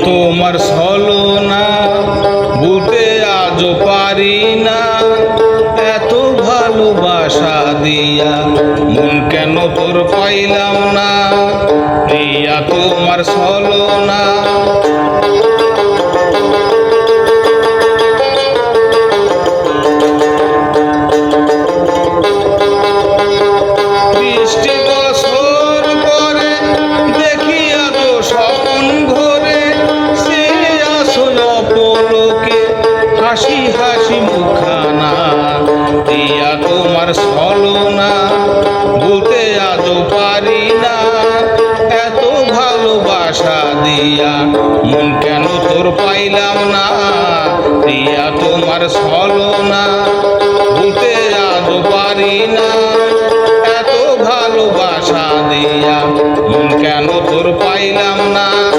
তোমার ছলনা ভুলতে আজও পারি না। এত ভালোবাসা দিয়া মন কেন তোর পাইলাম না। প্রিয়া তোমার ছলনা হাসি হাসি মুখানা। প্রিয়া তোমার ছলনা ভুলতে আজও পারি না। এত ভালোবাসা দিয়া মন কেন তোর পাইলাম না। প্রিয়া তোমার ছলনা ভুলতে আজও পারি না। এত ভালোবাসা দিয়া মন কেন তোর পাইলাম না।